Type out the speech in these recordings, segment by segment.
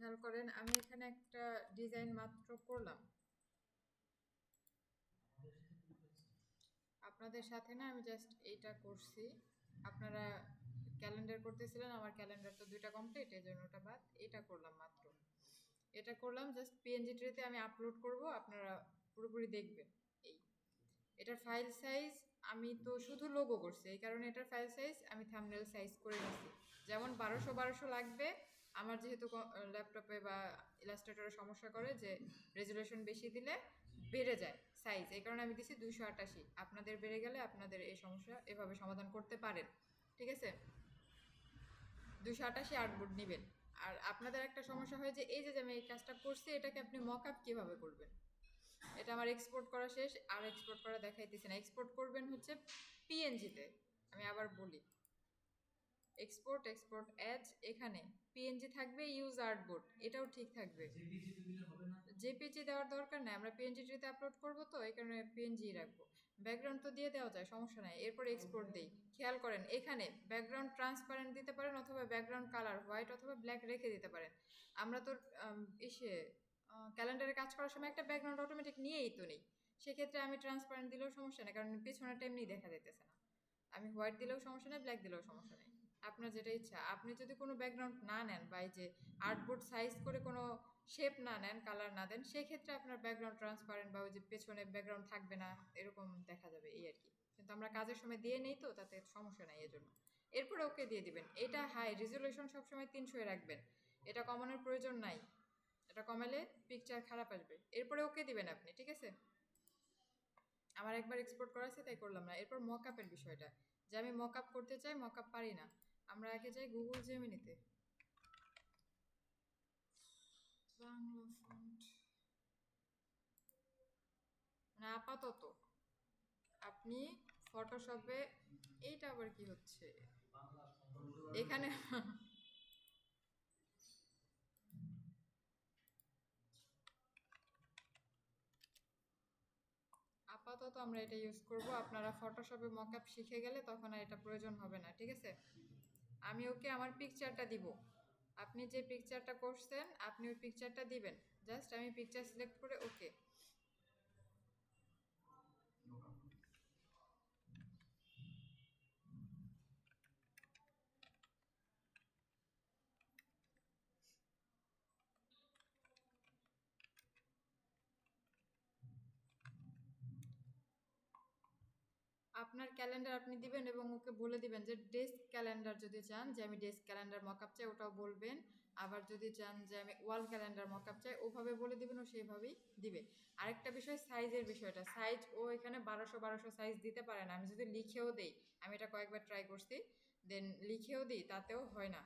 খেয়াল করেন আমি এখানে একটা ডিজাইন মাত্র করলাম আপনাদের সাথে না, আমি জাস্ট এইটা করছি। আপনারা ক্যালেন্ডার করতেছিলেন, আমার ক্যালেন্ডার তো দুইটা কমপ্লিট, এই জন্য ওটা বাদ। এটা করলাম মাত্র, এটা করলাম জাস্ট পিএনজি ট্রেতে আমি আপলোড করব, আপনারা পুরোপুরি দেখবেন। এই এটার ফাইল সাইজ আমি তো শুধু লোগো করছি, এই কারণে এটার ফাইল সাইজ আমি থাম্বনেল সাইজ করে নিছি। যেমন 1200 লাগবে, আমার যেহেতু ল্যাপটপে বা ইলাস্ট্রেটরে সমস্যা করে যে রেজুলেশন বেশি দিলে বেড়ে যায় সাইজ, এই কারণে আমি দিছি 288। আপনাদের বেড়ে গেলে আপনাদের এই সমস্যা এভাবে সমাধান করতে পারেন, ঠিক আছে? 288 আর্টবোর্ড নেবেন। আর আপনাদের একটা সমস্যা হয় যে এই যে আমি এই কাজটা করছি, এটাকে আপনি মক আপ কীভাবে করবেন? এটা আমার এক্সপোর্ট করা শেষ, আর এক্সপোর্ট করা দেখাইতেছে না। এক্সপোর্ট করবেন হচ্ছে পিএনজিতে। আমি আবার বলি, এক্সপোর্ট এক্সপোর্ট অ্যাজ, এখানে পিএনজি থাকবে, ইউজ আর্টবোর্ড, এটাও ঠিক থাকবে। জেপিজি দেওয়ার দরকার নেই, আমরা পিএনজি ট্রিতে আপলোড করবো তো এই কারণে পিএনজি রাখবো। ব্যাকগ্রাউন্ড তো দিয়ে দেওয়া যায়, সমস্যা নাই। এরপর এক্সপোর্ট দিই, খেয়াল করেন এখানে ব্যাকগ্রাউন্ড ট্রান্সপারেন্ট দিতে পারেন অথবা ব্যাকগ্রাউন্ড কালার হোয়াইট অথবা ব্ল্যাক রেখে দিতে পারেন। আমরা তো ইসে ক্যালেন্ডারে কাজ করার সময় একটা ব্যাকগ্রাউন্ড অটোমেটিক নিয়েই তো নেই, সেক্ষেত্রে আমি ট্রান্সপারেন্ট দিলেও সমস্যা নেই, কারণ পিছনেটা এমনি দেখা যেতেছে না। আমি হোয়াইট দিলেও সমস্যা নেই, ব্ল্যাক দিলেও সমস্যা নেই, আপনার যেটা ইচ্ছা। আপনি যদি কোনো ব্যাকগ্রাউন্ড না নেন বা এই যে আর্টবোর্ড সাইজ করে কোনো শেপ না নেন, কালার না দেন, সেক্ষেত্রে আপনার ব্যাকগ্রাউন্ড ট্রান্সপারেন্ট বা ওই যে পেছনে ব্যাকগ্রাউন্ড থাকবে না, এরকম দেখা যাবে, এই আর কি। কিন্তু আমরা কাজের সময় দিয়ে নেই তো, তাতে সমস্যা নাই এজন্য। এরপরে ওকে দিয়ে দিবেন। এটা হাই রেজুলেশন সবসময় 300 রাখবেন, এটা কমানোর প্রয়োজন নাই, এটা কমালে পিকচার খারাপ আসবে। এরপরে ওকে দিবেন আপনি, ঠিক আছে? আমার একবার এক্সপোর্ট করা আছে তাই করলাম না। এরপর মকআপের বিষয়টা, যে আমি মকআপ করতে চাই, মকআপ পারি না, আমরা আগে যাই গুগল জেমিনিতে, বাংলা ফন্ট, মানে আপাতত আপনি ফটোশপে, এইটা আবার কি হচ্ছে এখানে? আপাতত আমরা এটা ইউজ করব, আপনারা ফটোশপে মকআপ শিখে গেলে তখন আর এটা প্রয়োজন হবে না, ঠিক আছে? আমি ওকে আমার পিকচারটা দিব, আপনি যে পিকচারটা করছেন আপনি ওই পিকচারটা দিবেন। জাস্ট আমি পিকচার সিলেক্ট করে ওকে। আপনার ক্যালেন্ডার আপনি দিবেন এবং ওকে বলে দিবেন যে ডেস্ক ক্যালেন্ডার যদি চান, যে আমি ডেস্ক ক্যালেন্ডার মকআপ চাই, ওটাও বলবেন। আবার যদি চান যে আমি ওয়াল ক্যালেন্ডার মকআপ চাই, ওভাবে বলে দিবেন, ও সেইভাবেই দিবে। আরেকটা বিষয় সাইজের বিষয়টা, সাইজ ও এখানে 1200 সাইজ দিতে পারে না। আমি যদি লিখেও দেই, আমি এটা কয়েকবার ট্রাই করছি, দেন লিখেও দিই, তাতেও হয় না।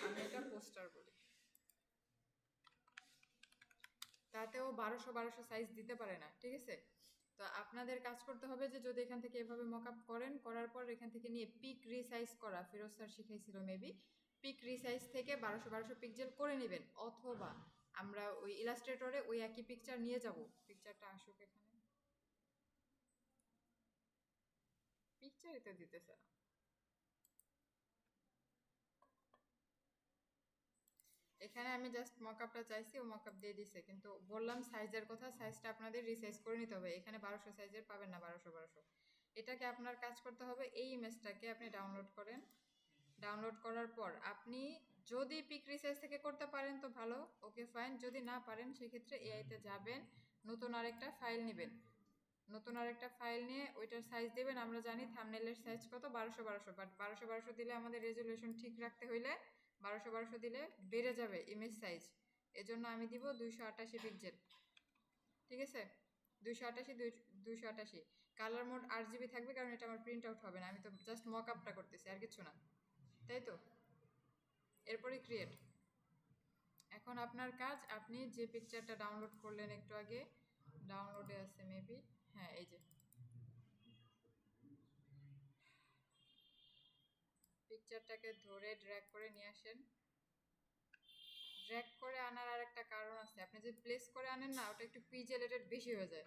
আমি এটা পোস্টার বলি, তাতেও 1200 সাইজ দিতে পারে না, ঠিক আছে? তো আপনাদের কাজ করতে হবে যে যদি এখান থেকে এভাবে মকআপ করেন, করার পর এখান থেকে নিয়ে পিক রিসাইজ করা, ফিরোজ স্যার শিখাইছিল মেবি, পিক রিসাইজ থেকে 1200 পিক্সেল করে নেবেন। অথবা আমরা ওই ইলাস্ট্রেটরে ওই একই পিকচার নিয়ে যাব, পিকচারটা আসুক এখানে, পিকচারই তো দিতেছে না। এখানে আমি জাস্ট মকআপটা চাইছি, ও মকআপ দিয়ে দিছে, কিন্তু বললাম সাইজের কথা, সাইজটা আপনাদের রিসাইজ করে নিতে হবে। এখানে 1200 সাইজের পাবেন না, 1200। এটাকে আপনার কাজ করতে হবে, এই ইমেজটাকে আপনি ডাউনলোড করেন। ডাউনলোড করার পর আপনি যদি পিক রিসাইজ থেকে করতে পারেন তো ভালো, ওকে ফাইন। যদি না পারেন সেক্ষেত্রে এআইতে যাবেন, নতুন আরেকটা ফাইল নেবেন, নতুন আরেকটা ফাইল নিয়ে ওইটার সাইজ দেবেন। আমরা জানি থাম্বনেলের সাইজ কত, 1200, বাট 1200 দিলে আমাদের রেজুলেশন ঠিক রাখতে হইলে 1200 দিলে বেড়ে যাবে ইমেজ সাইজ, এজন্য আমি দিব 288 পিক্সেল, ঠিক আছে? 288, 288। কালার মোড RGB থাকবে, কারণ এটা আমার প্রিন্ট আউট হবে না, আমি তো জাস্ট মক আপটা করতেছি, আর কিছু না, তাই তো? এরপরে ক্রিয়েট। এখন আপনার কাজ, আপনি যে পিকচারটা ডাউনলোড করলেন একটু আগে, ডাউনলোডে আছে মেবি, হ্যাঁ এই যে পিকচারটাকে ধরে ড্র্যাগ করে নিয়ে আসেন। ড্র্যাগ করে আনার আর একটা কারণ আছে, আপনি যদি প্লেস করে আনেন না, ওটা একটু পিক্সেলেটেড বেশি হয়ে যায়,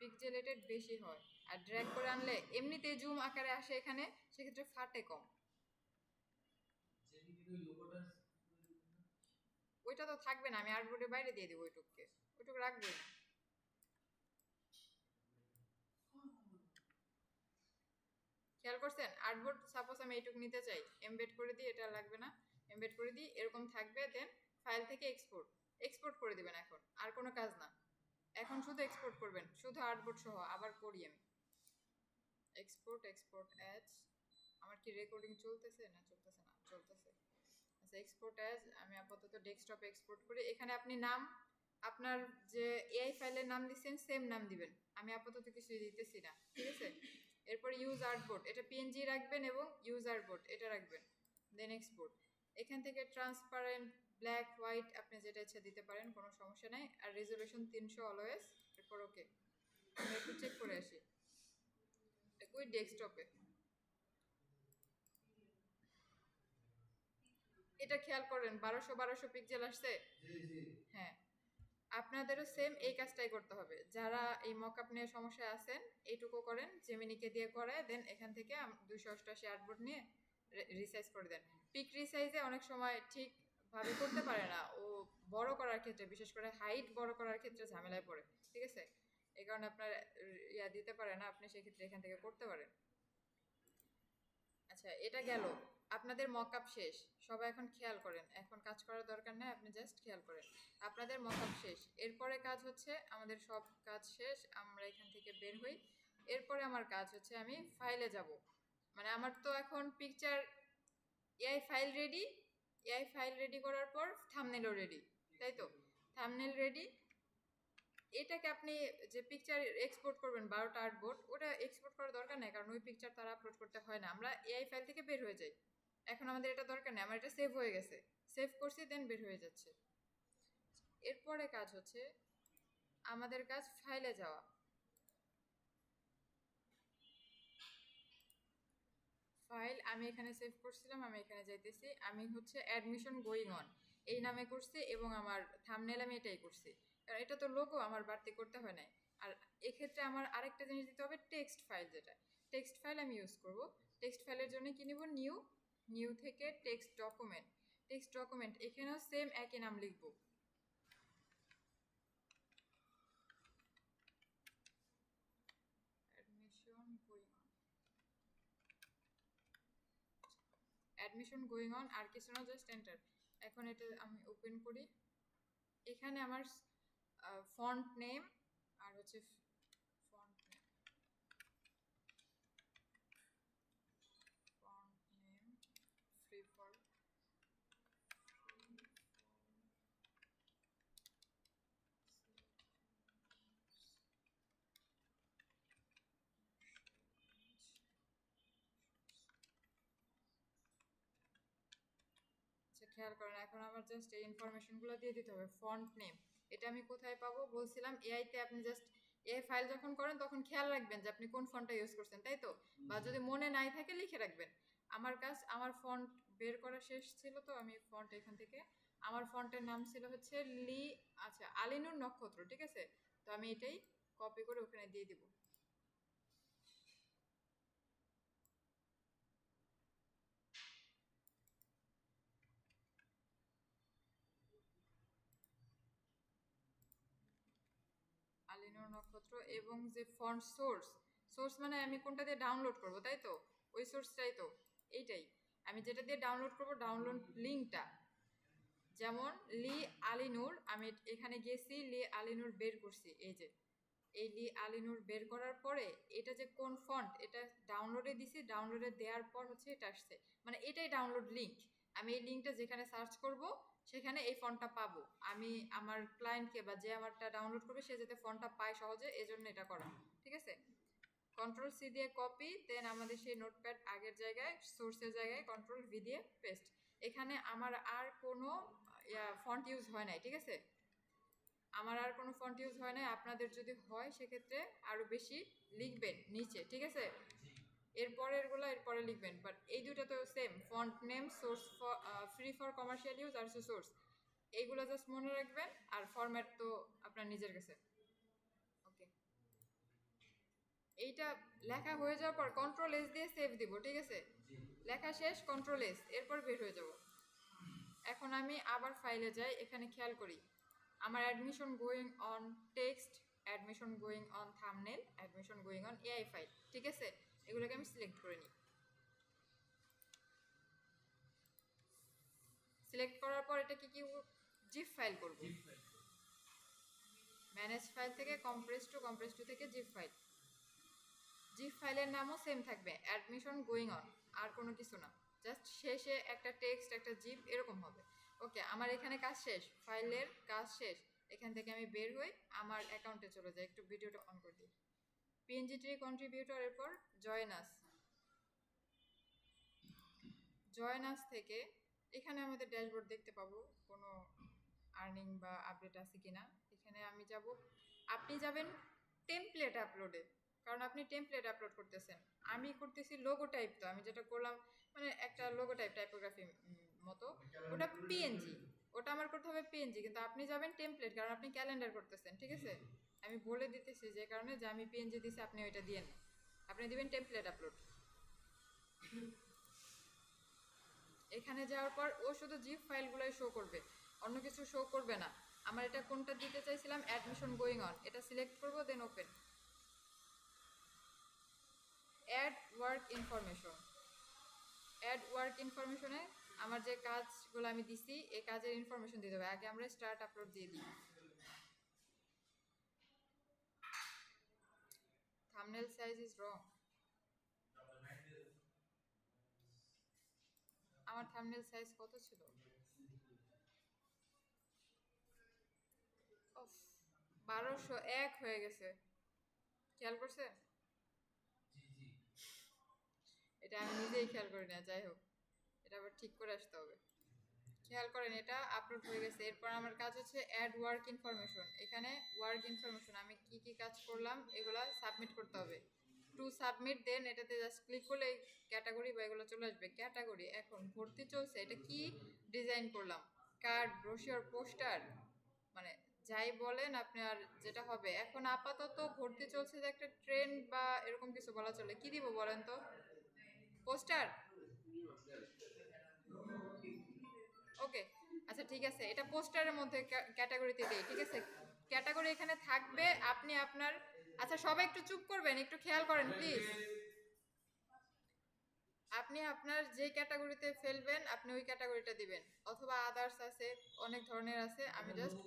পিক্সেলেটেড বেশি হয়। আর ড্র্যাগ করে আনলে এমনিতেই জুম আকারে আসে এখানে, সেক্ষেত্রে ফাটে কম। ওইটা তো থাকবে না, আমি আর্টবোর্ডের বাইরে দিয়ে দেবো ওইটুকুকে, ওইটুকু রাখবোই না। খেয়াল করছেন? আর্টবোর্ড সাপোজ আমি এইটুকু নিতে চাই, এমবেড করে দিই, এটা লাগবে না, এমবেড করে দিই, এরকম থাকবে। দেন ফাইল থেকে এক্সপোর্ট, এক্সপোর্ট করে দিবেন। এখন আর কোনো কাজ না, এখন শুধু এক্সপোর্ট করবেন, শুধু আর্টবোর্ড সহ। আবার করি আমি এক্সপোর্ট, এক্সপোর্ট অ্যাজ, আমার কি রেকর্ডিং চলতেছে না চলতেছে না? চলতেছে। আচ্ছা, এক্সপোর্ট অ্যাজ আমি আপাতত ডেস্কটপে এক্সপোর্ট করি। এখানে আপনি নাম, আপনার যে এআই ফাইলের নাম দিচ্ছেন সেম নাম দিবেন, আমি আপাতত কিছুই দিতেছি না, ঠিক আছে? এরপর ইউজ আর্টবোর্ড, এটা পিএনজি রাখবেন এবং ইউজ আর্টবোর্ড এটা রাখবেন। দেন এক্সপোর্ট, এখান থেকে ট্রান্সপারেন্ট, ব্ল্যাক, হোয়াইট আপনি যেটা ইচ্ছা দিতে পারেন, কোনো সমস্যা নাই। আর রেজলিউশন 300 অলওয়েজ। এরপর ওকে, আমি একটু চেক করে আসি ওই ডেস্কটপে। এটা খেয়াল করেন 1200 পিক্সেল আসছে। হ্যাঁ, আপনাদেরও সেম এই কাজটাই করতে হবে। যারা এই মকআপ নিয়ে সমস্যায় আছেন, এইটুকু করেন, জেমিনিকে দিয়ে করায় দেন। এখান থেকে 288 আর্টবোর্ড নিয়ে রিসাইজ করে দেন। পিক রিসাইজে অনেক সময় ঠিকভাবে করতে পারে না ও, বড় করার ক্ষেত্রে, বিশেষ করে হাইট বড় করার ক্ষেত্রে ঝামেলায় পড়ে, ঠিক আছে? এই কারণে আপনার ইয়া দিতে পারে না, আপনি সেক্ষেত্রে এখান থেকে করতে পারেন। আচ্ছা, এটা গেল, আপনাদের মকআপ শেষ। সবাই এখন খেয়াল করেন, এখন কাজ করার দরকার নেই, আপনি জাস্ট খেয়াল করেন। আপনাদের মকআপ শেষ, এরপরে কাজ হচ্ছে, আমাদের সব কাজ শেষ, আমরা এখান থেকে বের হই। এরপরে আমার কাজ হচ্ছে আমি ফাইলে যাব। মানে আমার তো এখন picture AI file ready, AI file ready করার পর থাম্বনেলও রেডি, তাই তো? থাম্বনেল রেডি, এটাকে আপনি যে পিকচার এক্সপোর্ট করবেন 12টা আর্টবোর্ড, ওটা এক্সপোর্ট করার দরকার নেই, কারণ ওই পিকচার তারা আপলোড করতে হয় না, আমরা এআই ফাইল থেকে বের হয়ে যাই। এখন আমাদের এটা দরকার নেই, আমার এটা সেভ হয়ে গেছে, সেভ করছি, দেন বের হয়ে যাচ্ছে। এরপরে কাজ হচ্ছে, আমাদের কাজ ফাইলে যাওয়া। ফাইল আমি এখানে সেভ করছিলাম, আমি এখানে যাইতেছি, আমি হচ্ছে অ্যাডমিশন গোয়িং অন এই নামে করছি, এবং আমার থাম্বনেল আমি এটাই করছি, কারণ এটা তো লোগো, আমার বাড়তি করতে হয় নাই। আর এক্ষেত্রে আমার আরেকটা জিনিস দিতে হবে, টেক্সট ফাইল, যেটা টেক্সট ফাইল আমি ইউজ করব। টেক্সট ফাইলের জন্য কি নিব, নিউ, নিউ থেকে টেক্সট ডকুমেন্ট, টেক্সট ডকুমেন্ট, এখানেও সেম একই নাম লিখব। Admission going on, admission going on, আর কিছু না, জাস্ট এন্টার। এখন এটা আমি ওপেন করি, এখানে আমার ফন্ট নেম আর হচ্ছে font name, font name free for, আচ্ছা খেয়াল করেন, এখন আমার জাস্ট এই ইনফরমেশনগুলো দিয়ে দিতে হবে। ফন্ট নেম, এটা আমি কোথায় পাবো বলছিলাম, এআইতে আপনি জাস্ট এআই ফাইল যখন করেন তখন খেয়াল রাখবেন যে আপনি কোন ফন্টটা ইউজ করছেন, তাই তো? বা যদি মনে নাই থাকে লিখে রাখবেন। আমার কাজ, আমার ফন্ট বের করা শেষ ছিল, তো আমি ফন্ট এখান থেকে, আমার ফন্টের নাম ছিল হচ্ছে লি, আচ্ছা আলিনুর নক্ষত্র, ঠিক আছে? তো আমি এটাই কপি করে ওখানে দিয়ে দিব। আলিনুর নক্ষত্র, এবং যে ফন্ট সোর্স, সোর্স মানে আমি কোনটা দিয়ে ডাউনলোড করব, তাই তো? ওই সোর্সটাই তো, এইটাই আমি যেটা দিয়ে ডাউনলোড করব, ডাউনলোড লিঙ্কটা। যেমন লি আলিনুর, আমি এখানে গেছি, লি আলিনুর বের করছি, এই যে এই লি আলিনুর বের করার পরে এটা যে কোন ফন্ট, এটা ডাউনলোডে দিছি, ডাউনলোডে দেওয়ার পর হচ্ছে এটা আসছে, মানে এটাই ডাউনলোড লিঙ্ক। আমি এই লিঙ্কটা যেখানে সার্চ করব সেখানে এই ফন্টটা পাবো, আমি আমার ক্লায়েন্টকে বা যে আমারটা ডাউনলোড করবে সে যাতে ফন্টটা পায় সহজে, এজন্য এটা করা, ঠিক আছে? কন্ট্রোল সি দিয়ে কপি, দেন আমাদের সেই নোটপ্যাড আগের জায়গায়, সোর্সের জায়গায় কন্ট্রোল ভি দিয়ে পেস্ট। এখানে আমার আর কোনো ফন্ট ইউজ হয় নাই, ঠিক আছে? আমার আর কোনো ফন্ট ইউজ হয় নাই, আপনাদের যদি হয় সেক্ষেত্রে আরও বেশি লিখবেন নিচে, ঠিক আছে? এরপরেরগুলো এরপরে লিখবেন, বাট এই দুটো তো same, font name, source for free for commercial use, আর সোর্স, এইগুলো জাস্ট মনে রাখবেন, আর ফরম্যাট তো আপনার নিজের কাছে। ওকে, এইটা লেখা হয়ে যাওয়ার পর কন্ট্রোল এস দিয়ে সেভ দিব, ঠিক আছে? লেখা শেষ, কন্ট্রোল এস, এরপর বের হয়ে যাব। এখন এখন আমি আবার ফাইলে যাই, এখানে খেয়াল করি আমার admission going on text, admission going on thumbnail, admission going on AI file, ঠিক আছে? এগুলোকে আমি সিলেক্ট করে নিই। সিলেক্ট করার পর এটা কি জিপ ফাইল করব, ম্যানেজ ফাইল থেকে কম্প্রেস টু থেকে জিপ ফাইল। জিপ ফাইলের নামও সেম থাকবে, অ্যাডমিশন গোয়িং অন, আর কোনো কিছু না, জাস্ট শেষে একটা টেক্সট একটা জিপ এরকম হবে। ওকে, আমার এখানে কাজ শেষ, ফাইলের কাজ শেষ। এখান থেকে আমি বের হই, আমার অ্যাকাউন্টে চলে যাই, একটু ভিডিওটা অন করে দিই। পিএনজি ট্রি কন্ট্রিবিউটর, এরপর জয়েন আস। জয়েন আস থেকে এখানে আমাদের ড্যাশবোর্ড দেখতে পাবো, কোনো আর্নিং বা আপডেট আছে কিনা। এখানে আমি যাব, আপনি যাবেন টেমপ্লেট আপলোডে, কারণ আপনি টেমপ্লেট আপলোড করতেছেন। আমি করতেছি লোগো টাইপ, তো আমি যেটা করলাম মানে একটা লোগো টাইপ, টাইপোগ্রাফি মতো, ওটা পিএনজি, ওটা আমার করতে হবে পিএনজি, কিন্তু আপনি যাবেন টেমপ্লেট, কারণ আপনি ক্যালেন্ডার করতেছেন, ঠিক আছে? আমি বলে দিতেছি যে কারণে যে আমি পিএনজি দিছি, আপনি ওইটা দিয়েন, আপনি দিবেন টেমপ্লেট আপলোড। এখানে যাওয়ার পর ও শুধু জিপ ফাইলগুলোই শো করবে, অন্য কিছু শো করবে না। আমার এটা কোনটা দিতে চাইছিলাম, অ্যাডমিশন গোয়িং অন, এটা সিলেক্ট করব, then open. Add work information, add work ইনফরমেশনে আমার যে কাজগুলো আমি দিছি এই কাজের ইনফরমেশন দিতে হবে। আগে আমরা স্টার্ট আপলোড দিয়ে দিই। থাম্বনেল সাইজ ইজ রং, আমার থাম্বনেল সাইজ কত ছিল? 1201 হয়ে গেছে, খেয়াল করছে? এটা আমি নিজেই খেয়াল করি না, যাই হোক এটা আবার ঠিক করে আসতে হবে। খেয়াল করেন এটা আপলোড হয়ে গেছে। এরপর আমার কাজ হচ্ছে অ্যাড ওয়ার্ক ইনফরমেশন। এখানে ওয়ার্ক ইনফরমেশন আমি কি কি কাজ করলাম এগুলা সাবমিট করতে হবে। টু সাবমিট, দেন এটাতে জাস্ট ক্লিক করলে ক্যাটাগরি বা এগুলো চলে আসবে। ক্যাটাগরি এখন ভর্তি চলছে, এটা কি ডিজাইন করলাম, কার্ড, ব্রোশিওর, পোস্টার, মানে যাই বলেন আপনি, আর যেটা হবে এখন আপাতত ভর্তি চলছে যে একটা ট্রেন্ড বা এরকম কিছু বলা চলে, কি দিব বলেন তো? পোস্টার, ওকে, আচ্ছা ঠিক আছে, এটা পোস্টারের মধ্যে ক্যাটাগরিতে দেই, ঠিক আছে? ক্যাটাগরি এখানে থাকবে, আপনি আপনার, আচ্ছা সবাই একটু চুপ করবেন, একটু খেয়াল করেন প্লিজ। আপনি আপনার যে ক্যাটাগরিতে ফেলবেন আপনি ওই ক্যাটাগরিটা দিবেন, অথবা আদার্স আছে, অনেক ধরনের আছে। আমি জাস্ট,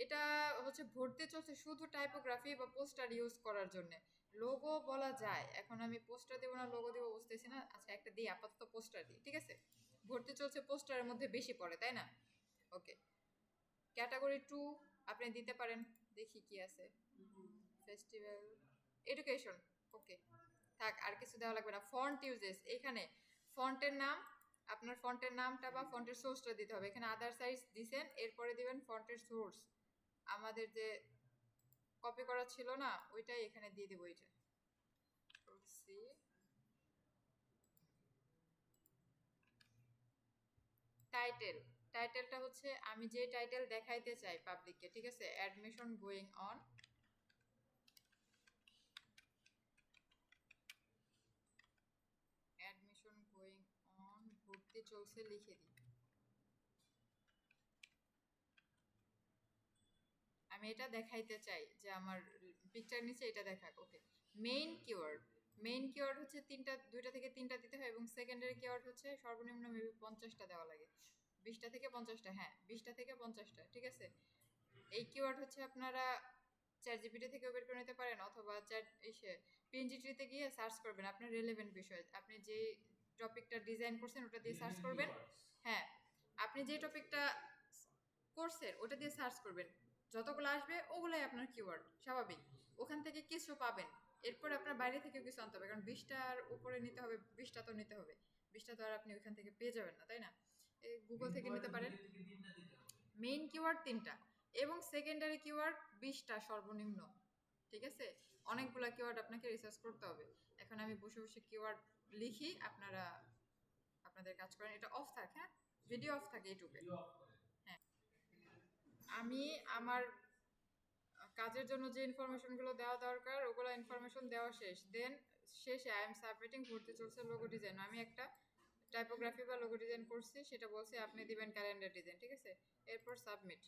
এটা হচ্ছে ভর্তি চলছে শুধু টাইপোগ্রাফি বা পোস্টার ইউজ করার জন্য। লোগো বলা যায়, এখন আমি পোস্টার দেবো না লোগো দেবো বুঝতেছি না। আচ্ছা একটা দিই, আপাতত পোস্টার দিই, ঠিক আছে? ভর্তি চলছে, পোস্টারের মধ্যে বেশি পড়ে, তাই না? ওকে, ক্যাটাগরি 2 আপনি দিতে পারেন, দেখি কি আছে। ফেস্টিভ্যাল, এডুকেশন, ওকে থাক, আর কিছু দেওয়া লাগবে না। ফন্ট ইউজেস, এখানে ফন্টের নাম, আপনার ফন্টের নামটা বা ফন্টের সোর্সটা দিতে হবে। এখানে আদার সাইজ দিছেন, এরপরে দিবেন ফন্টের সোর্স, আমাদের যে কপি করা ছিল না ওইটাই এখানে দিয়ে দেবো। এটা সি, টাইটেল, টাইটেলটা হচ্ছে আমি যে টাইটেল দেখাইতে চাই পাবলিককে, ঠিক আছে? Admission going on, admission going on, ভর্তি চলছে লিখে দিই। আমি এটা দেখাইতে চাই যে আমার পিকচার নিচে এটা দেখাক। ওকে, মেইন কিওয়ার্ড, মেইন কিওয়ার্ড হচ্ছে তিনটা, দুইটা থেকে তিনটা দিতে হয়, এবং সেকেন্ডারি কিওয়ার্ড হচ্ছে সর্বনিম্ন মেবি 50টা দেওয়া লাগে, 20টা থেকে 50টা, হ্যাঁ 20টা থেকে 50টা, ঠিক আছে? এই কিওয়ার্ড হচ্ছে আপনারা চ্যাট জিপিটি থেকেও বের করে নিতে পারেন, অথবা চ্যাট এসে পিএনজি ট্রিতে গিয়ে সার্চ করবেন আপনার রিলেভেন্ট বিষয়, আপনি যে টপিকটা ডিজাইন করছেন ওটা দিয়ে সার্চ করবেন। হ্যাঁ, আপনি যে টপিকটা করছেন ওটা দিয়ে সার্চ করবেন, যতগুলো আসবে ওগুলাই আপনার কিওয়ার্ড, স্বাভাবিক। ওখান থেকে কিছু পাবেন, এরপর আপনার বাইরে থেকে কিছু আনতে হবে, কারণ 20টার উপরে নিতে হবে, 20টা তো নিতে হবে, 20টা তো আর আপনি ওইখান থেকে পেয়ে যাবেন না, তাই না? গুগল থেকে নিতে পারেন। মেইন কিওয়ার্ড 3টা এবং সেকেন্ডারি কিওয়ার্ড 20টা সর্বনিম্ন, ঠিক আছে? অনেকগুলা কিওয়ার্ড আপনাকে রিসার্চ করতে হবে। এখন আমি বসে বসে কিওয়ার্ড লিখি, আপনারা আপনাদের কাজ করেন। এটা অফ থাক, হ্যাঁ ভিডিও অফ থাকে ইউটিউবে। হ্যাঁ, আমি আমার কাজের জন্য যে ইনফরমেশনগুলো দেওয়া দরকার ওগুলো ইনফরমেশন দেওয়া শেষ, দেন শেষে আই এম সাবমিটিং ভর্তি চলছে লোগো ডিজাইন, আমি একটা টাইপোগ্রাফি বা লোগো ডিজাইন করছি, সেটা বলছে আপনি দিবেন ক্যালেন্ডার ডিজাইন, ঠিক আছে। এরপর সাবমিট।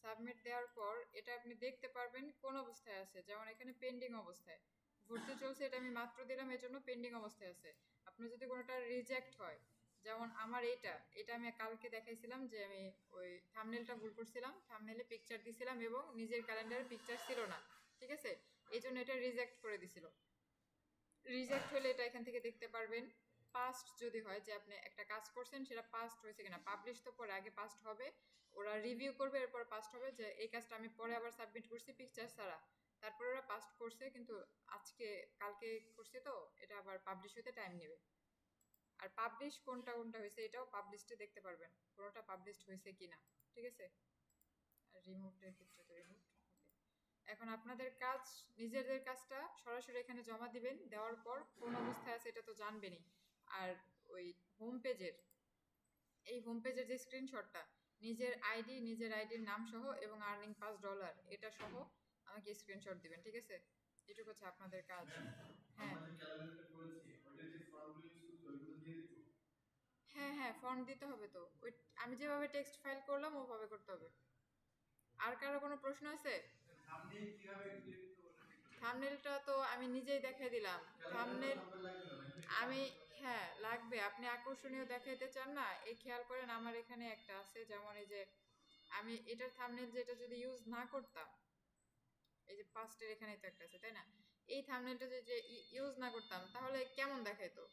সাবমিট দেওয়ার পর এটা আপনি দেখতে পারবেন কোন অবস্থায় আছে, যেমন এখানে পেন্ডিং অবস্থায় ভর্তি চলছে, এটা আমি মাত্র দিলাম, এর জন্য পেন্ডিং অবস্থায় আছে। আপনি যদি কোনোটা রিজেক্ট হয়, যেমন আমার এটা আমি কালকে দেখাইছিলাম যে আমি ওই থাম্বনেলটা ভুল করছিলাম, থাম্বনেলে পিকচার দিছিলাম এবং নিজের ক্যালেন্ডারে পিকচার ছিল না, ঠিক আছে, এই জন্য এটা রিজেক্ট করে দিছিল। রিজেক্ট হলে এটা এখান থেকে দেখতে পারবেন। পাস্ট যদি হয় যে আপনি একটা কাজ করছেন সেটা পাস্ট হয়েছে কিনা, পাবলিশ তো পরে, আগে পাস্ট হবে, ওরা রিভিউ করবে, এরপর পাস্ট হবে যে এই কাজটা আমি পরে আবার সাবমিট করছি পিকচার ছাড়া, তারপর ওরা পাস্ট করছে, কিন্তু কালকে করছি তো এটা আবার পাবলিশ হতে টাইম নেবে। আর পাবলিশ কোনটা কোনটা হয়েছে এটাও পাবলিশে দেখতে পারবেন, কোনটা পাবলিশড হয়েছে কিনা, ঠিক আছে। আর রিমুভের ক্ষেত্রে তো রিমুভ। এখন আপনাদের কাজ, নিজেদের কাজটা সরাসরি এখানে জমা দিবেন, দেওয়ার পর কোন অবস্থায় আছে এটা তো জানবেনই। আর ওই হোম পেজের যে স্ক্রিনশটটা, নিজের আইডির নাম সহ এবং আর্নিং $5 এটা সহ আমাকে স্ক্রিনশট দিবেন, ঠিক আছে। এটুকু হচ্ছে আপনাদের কাজ। হ্যাঁ হ্যাঁ হ্যাঁ, ফন্ট দিতে হবে তো, ওই আমি যেভাবে টেক্সট ফাইল করলাম ওভাবে করতে হবে। আর কারো কোনো প্রশ্ন আছে? থাম্বনেলটা তো আমি নিজেই দেখাই দিলাম। থাম্বনেল আমি, হ্যাঁ লাগবে, আপনি আকর্ষণীয় দেখাইতে চান না, এই খেয়াল করেন আমার এখানে একটা আছে, যেমন এই যে আমি এটার থাম্বনেল যেটা যদি ইউজ না করতাম, এই যে পাস্টের এখানে তো একটা আছে তাই না, এই থাম্বনেলটা যে ইউজ না করতাম তাহলে কেমন দেখাইতো?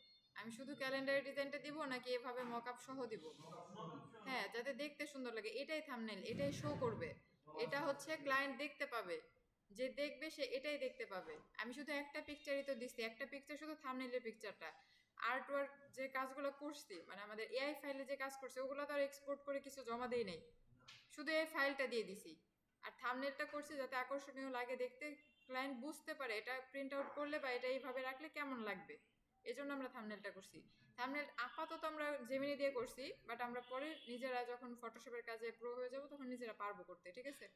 আমি শুধু ক্যালেন্ডারের ডিজাইনটা দিব নাকি এভাবে মকআপ সহ দিব? হ্যাঁ, যাতে দেখতে সুন্দর লাগে, এটাই থাম্বনেল, এটাই শো করবে, এটা হচ্ছে ক্লায়েন্ট দেখতে পাবে, যে দেখবে সে এটাই দেখতে পাবে। আমি শুধু একটা পিকচারই তো দিচ্ছি, একটা পিকচার, শুধু থাম্বনেলের পিকচারটা। আর্ট ওয়ার্ক যে কাজগুলো করছি, মানে আমাদের এআই ফাইলে যে কাজ করছে ওগুলো তো আর এক্সপোর্ট করে কিছু জমা দেই নাই, শুধু এই ফাইলটা দিয়ে দিছি। আর থাম্বনেলটা করছি যাতে আকর্ষণীয় লাগে দেখতে, ক্লায়েন্ট বুঝতে পারে এটা প্রিন্ট আউট করলে বা এটা এইভাবে রাখলে কেমন লাগবে, এজন্য আমরা থাম্বনেলটা করছি। থাম্বনেল আপাতত আমরা জেমিনি দিয়ে করছি, বাট আমরা পরে নিজেরা যখন ফটোশপের কাজে প্রো হয়ে যাব তখন নিজেরা পারবো করতে, ঠিক আছে।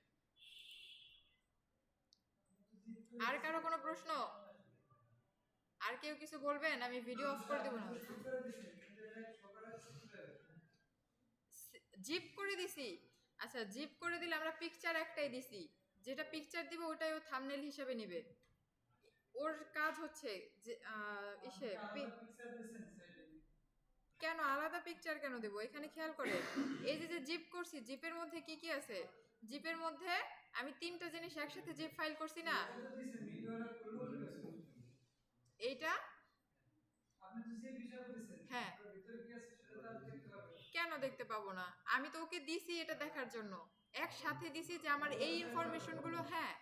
আর কারো কোনো প্রশ্ন? আর কেউ কিছু বলবেন? আমি ভিডিও অফ করে দেবো না। জিপ করে দিছি। আচ্ছা, জিপ করে দিলে আমরা পিকচার একটাই দিছি, যেটা পিকচার দিব ওটাই ও থাম্বনেল হিসেবে নিবে। ওর কাজ হচ্ছে যে কেন আলাদা পিকচার কেন দেবো, এখানে খেয়াল করে, এই যে জিপ করছি, জিপের মধ্যে কি কি আছে, জিপের মধ্যে আমি 3টা জিনিস একসাথে জিপ ফাইল করছি না, এইটা, হ্যাঁ, কেন দেখতে পাবো না? আমি তো ওকে দিছি এটা দেখার জন্য, একসাথে দিছি যে আমার এই ইনফরমেশনগুলো, হ্যাঁ,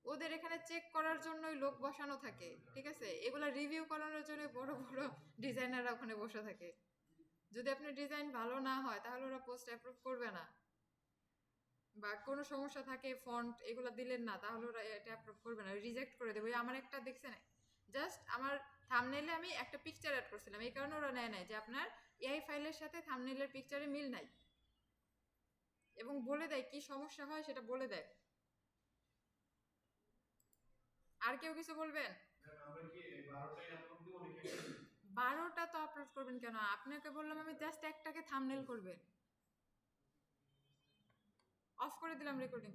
ওদের এখানে চেক করার জন্যই লোক বসানো থাকে, ঠিক আছে, এগুলা রিভিউ করানোর জন্য বড় বড় ডিজাইনাররা ওখানে বসে থাকে। যদি আপনার ডিজাইন ভালো না হয় তাহলে ওরা পোস্ট অ্যাপ্রুভ করবে না, বা কোনো সমস্যা থাকে ফন্ট এগুলো দিলেন না তাহলে ওরা এটা অ্যাপ্রুভ করবে না, রিজেক্ট করে দেবে। আমার একটা দেখছেন, জাস্ট আমার থাম্বনেলে আমি একটা পিকচার অ্যাড করছিলাম, এই কারণে ওরা নেয় নাই যে আপনার এআই ফাইলের সাথে থাম্বনেলের পিকচারে মিল নাই, এবং বলে দেয় কি সমস্যা হয় সেটা বলে দেয়। আর কেউ কিছু বলবেন? 12টা তো আপলোড করবেন কেন? আপনাকে বললাম আমি জাস্ট একটাকে থাম্বনেল করবেন। অফ করে দিলাম রেকর্ডিং।